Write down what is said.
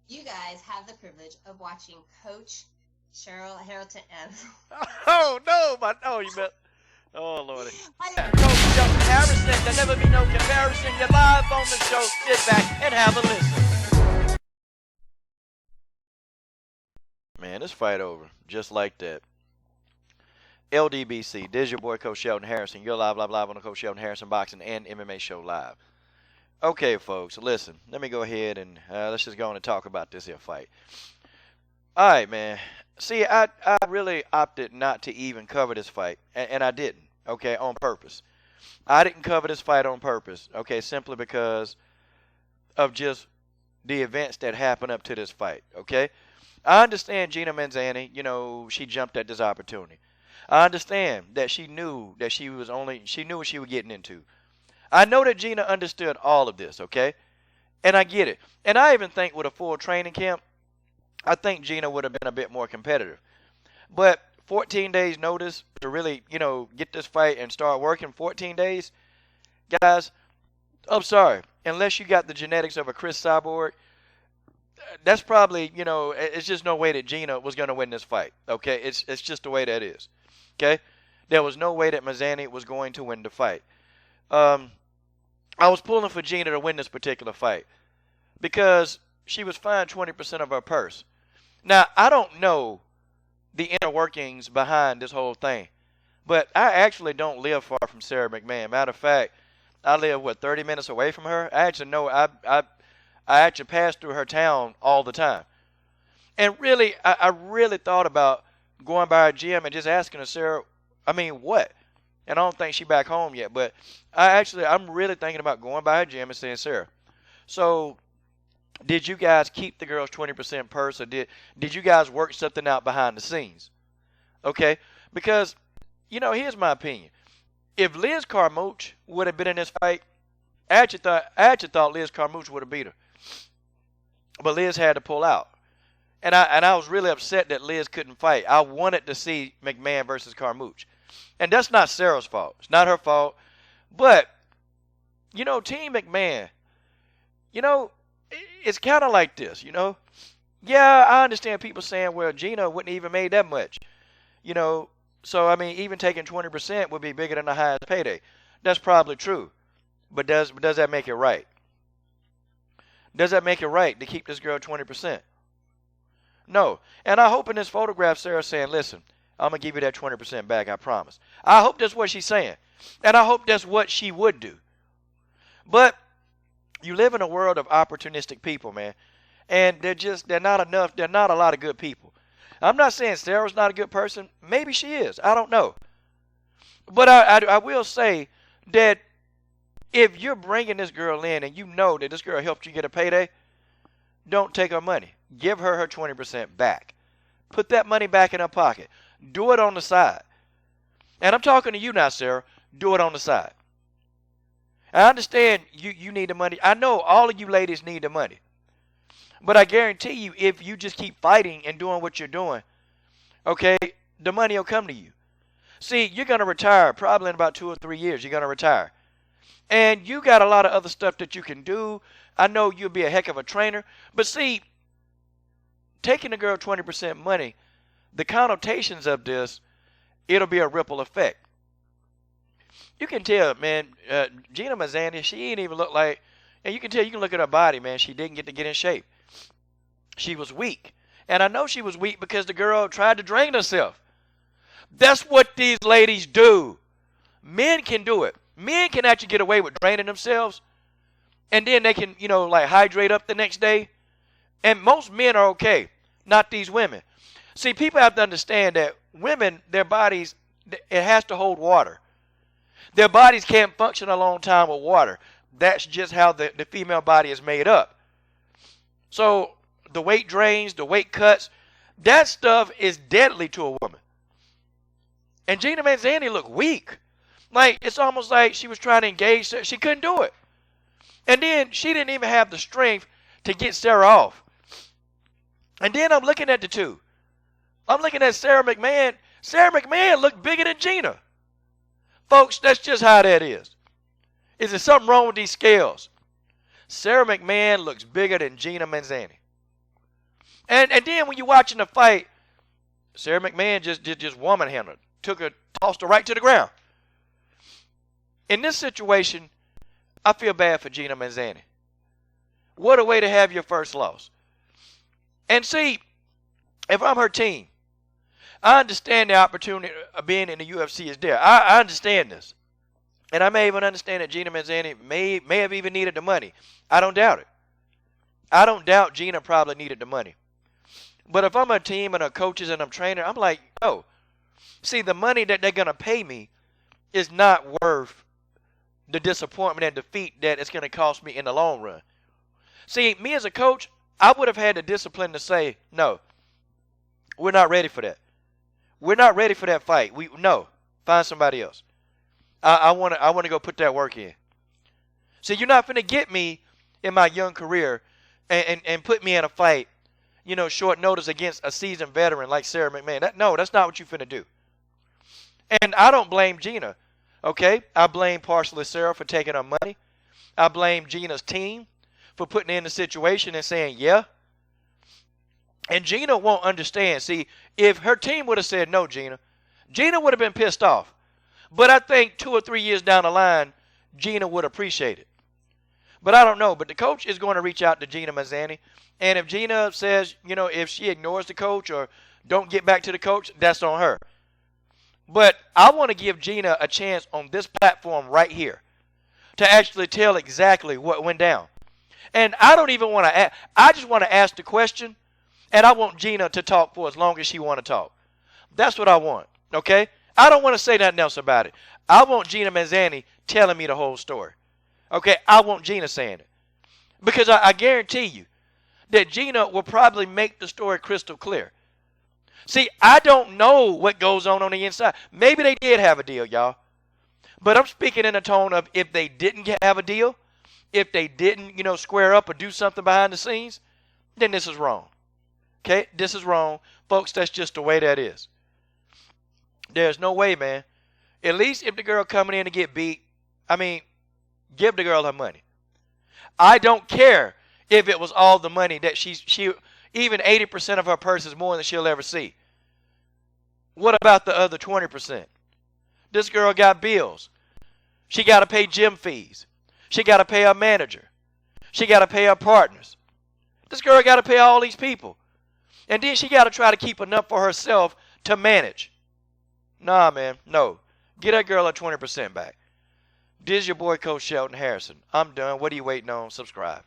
You guys have the privilege of watching Coach Cheryl Harrington and Oh no, oh you bet. Oh lordy. I, Coach Shelton Harrison, there never be no comparison. You're live on the show. Sit back and have a listen. Man, this fight over just like that. LDBC, this is your boy Coach Shelton Harrison. You're live on the Coach Shelton Harrison Boxing and MMA Show Live. Okay, folks, listen. Let me go ahead and let's just go on and talk about this here fight. All right, man. See, I really opted not to even cover this fight, and I didn't, okay, on purpose. I didn't cover this fight on purpose, okay, simply because of just the events that happened up to this fight, okay? I understand Gina Mazany, she jumped at this opportunity. I understand that she knew what she was getting into. I know that Gina understood all of this, okay? And I get it. And I even think with a full training camp, I think Gina would have been a bit more competitive. But 14 days notice to really, get this fight and start working 14 days, guys, I'm sorry. Unless you got the genetics of a Chris Cyborg, that's probably, it's just no way that Gina was going to win this fight, okay? It's just the way that is, okay? There was no way that Mazany was going to win the fight. I was pulling for Gina to win this particular fight because she was fined 20% of her purse. Now, I don't know the inner workings behind this whole thing, but I actually don't live far from Sara McMann. Matter of fact, I live, 30 minutes away from her? I actually know, I actually pass through her town all the time. And really, I really thought about going by her gym and just asking her, Sara, what? And I don't think she's back home yet, but I'm really thinking about going by her gym and saying, Sara, so did you guys keep the girl's 20% purse, or did you guys work something out behind the scenes? Okay? Because, here's my opinion. If Liz Carmouche would have been in this fight, I actually thought Liz Carmouche would have beat her. But Liz had to pull out. And I was really upset that Liz couldn't fight. I wanted to see McMann versus Carmouche. And that's not Sara's fault. It's not her fault. But, Team McMann, it's kind of like this, Yeah, I understand people saying, well, Gina wouldn't even made that much. So, even taking 20% would be bigger than the highest payday. That's probably true. But does that make it right? Does that make it right to keep this girl 20%? No. And I hope in this photograph, Sara's saying, listen, I'm going to give you that 20% back, I promise. I hope that's what she's saying. And I hope that's what she would do. But you live in a world of opportunistic people, man. And they're not enough. They're not a lot of good people. I'm not saying Sara's not a good person. Maybe she is. I don't know. But I will say that if you're bringing this girl in and you know that this girl helped you get a payday, don't take her money. Give her 20% back. Put that money back in her pocket. Do it on the side. And I'm talking to you now, Sara. Do it on the side. I understand you need the money. I know all of you ladies need the money. But I guarantee you, if you just keep fighting and doing what you're doing, okay, the money will come to you. See, you're going to retire probably in about 2 or 3 years. You're going to retire. And you got a lot of other stuff that you can do. I know you'll be a heck of a trainer. But see, taking the girl 20% money, the connotations of this, it'll be a ripple effect. You can tell, man, Gina Mazany, she ain't even look like, and you can tell, you can look at her body, man, she didn't get in shape. She was weak. And I know she was weak because the girl tried to drain herself. That's what these ladies do. Men can do it. Men can actually get away with draining themselves. And then they can, hydrate up the next day. And most men are okay, not these women. See, people have to understand that women, their bodies, it has to hold water. Their bodies can't function a long time with water. That's just how the female body is made up. So the weight drains, the weight cuts, that stuff is deadly to a woman. And Gina Mazany looked weak. Like, it's almost like she was trying to engage. She couldn't do it. And then she didn't even have the strength to get Sara off. And then I'm looking at the two. I'm looking at Sara McMann. Sara McMann looked bigger than Gina. Folks, that's just how that is. Is there something wrong with these scales? Sara McMann looks bigger than Gina Mazany. And then when you're watching the fight, Sara McMann just woman handled, tossed her right to the ground. In this situation, I feel bad for Gina Mazany. What a way to have your first loss. And see, if I'm her team, I understand the opportunity of being in the UFC is there. I understand this. And I may even understand that Gina Mazany may have even needed the money. I don't doubt it. I don't doubt Gina probably needed the money. But if I'm a team and a coaches and I'm training, I'm like, oh, see, the money that they're going to pay me is not worth the disappointment and defeat that it's going to cost me in the long run. See, me as a coach, I would have had the discipline to say, no, we're not ready for that. We're not ready for that fight. No, find somebody else. I want to go put that work in. So you're not going to get me in my young career and put me in a fight, short notice against a seasoned veteran like Sara McMann. That's not what you're finna do. And I don't blame Gina, okay? I blame partially Sara for taking her money. I blame Gina's team for putting her in the situation and saying, yeah. And Gina won't understand. See, if her team would have said no, Gina would have been pissed off. But I think 2 or 3 years down the line, Gina would appreciate it. But I don't know. But the coach is going to reach out to Gina Mazany. And if Gina says, if she ignores the coach or don't get back to the coach, that's on her. But I want to give Gina a chance on this platform right here to actually tell exactly what went down. And I don't even want to ask. I just want to ask the question, and I want Gina to talk for as long as she want to talk. That's what I want, okay? I don't want to say nothing else about it. I want Gina Mazany telling me the whole story. Okay, I want Gina saying it. Because I guarantee you that Gina will probably make the story crystal clear. See, I don't know what goes on the inside. Maybe they did have a deal, y'all. But I'm speaking in a tone of if they didn't have a deal, if they didn't, square up or do something behind the scenes, then this is wrong. Okay, this is wrong. Folks, that's just the way that is. There's no way, man. At least if the girl coming in to get beat, give the girl her money. I don't care if it was all the money that she even 80% of her purse is more than she'll ever see. What about the other 20%? This girl got bills. She got to pay gym fees. She got to pay her manager. She got to pay her partners. This girl got to pay all these people. And then she got to try to keep enough for herself to manage. Nah, man, no. Get that girl her 20% back. This is your boy, Coach Shelton Harrison. I'm done. What are you waiting on? Subscribe.